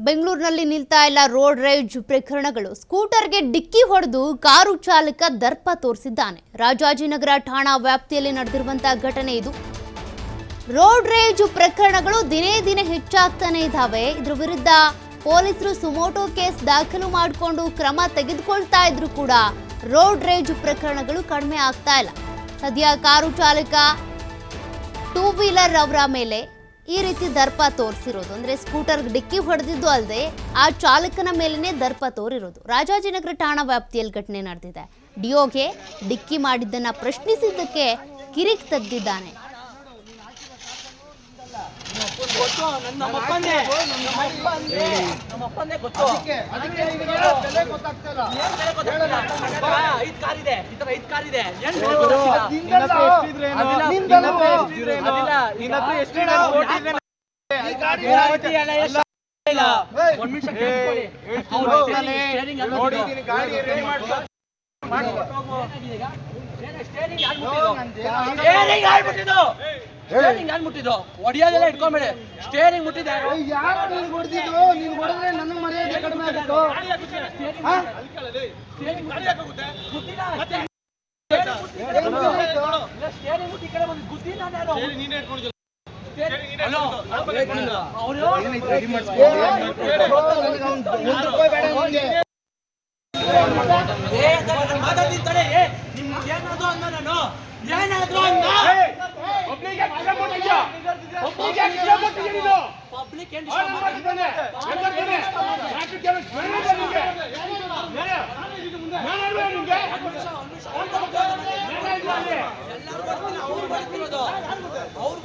ಬೆಂಗಳೂರಿನಲ್ಲಿ ನಿಲ್ತಾ ಇಲ್ಲ ರೋಡ್ ರೇಜ್ ಪ್ರಕರಣಗಳು. ಸ್ಕೂಟರ್ಗೆ ಡಿಕ್ಕಿ ಹೊಡೆದು ಕಾರು ಚಾಲಕ ದರ್ಪ ತೋರಿಸಿದ್ದಾನೆ. ರಾಜಾಜಿನಗರ ಠಾಣಾ ವ್ಯಾಪ್ತಿಯಲ್ಲಿ ನಡೆದಿರುವಂತಹ ಘಟನೆ ಇದು. ರೋಡ್ ರೇಜ್ ಪ್ರಕರಣಗಳು ದಿನೇ ದಿನೇ ಹೆಚ್ಚಾಗ್ತಾನೆ ಇದ್ದಾವೆ. ಇದರ ವಿರುದ್ಧ ಪೊಲೀಸರು ಸುಮೋಟೋ ಕೇಸ್ ದಾಖಲು ಮಾಡಿಕೊಂಡು ಕ್ರಮ ತೆಗೆದುಕೊಳ್ತಾ ಇದ್ರು ಕೂಡ ರೋಡ್ ರೇಜ್ ಪ್ರಕರಣಗಳು ಕಡಿಮೆ ಆಗ್ತಾ ಇಲ್ಲ. ಸದ್ಯ ಕಾರು ಚಾಲಕ ಟೂ ವೀಲರ್ ಅವರ ಮೇಲೆ ಈ ರೀತಿ ದರ್ಪ ತೋರಿಸಿರೋದು, ಅಂದ್ರೆ ಸ್ಕೂಟರ್ ಡಿಕ್ಕಿ ಹೊಡೆದಿದ್ದು ಅಲ್ಲದೆ ಆ ಚಾಲಕನ ಮೇಲೇನೆ ದರ್ಪ ತೋರಿರೋದು. ರಾಜಾಜಿನಗರ ಠಾಣಾ ವ್ಯಾಪ್ತಿಯಲ್ಲಿ ಘಟನೆ ನಡೆದಿದೆ. ಡಿಯೋಗೆ ಡಿಕ್ಕಿ ಮಾಡಿದ್ದನ್ನ ಪ್ರಶ್ನಿಸಿದ್ದಕ್ಕೆ ಕಿರಿಕ್ ತೆಗೆದಿದ್ದಾನೆ. ಸ್ಟೇರಿಂಗ್ ಮುಟ್ಟಿದ್ದು ಒಡಿಯೋದೆಲ್ಲ ಇಟ್ಕೊಂಬೇಡಿ. ಸ್ಟೇರಿಂಗ್ ಮುಟ್ಟಿದೆ ಮಾತಾಡ್ತಿರ್ತಾರೆ. ಏನಾದ್ರು ಅಂದ ನಾನು ಏನಾದ್ರು ಅಂದ ಪಬ್ಲಿಕ್ ಅವ್ರು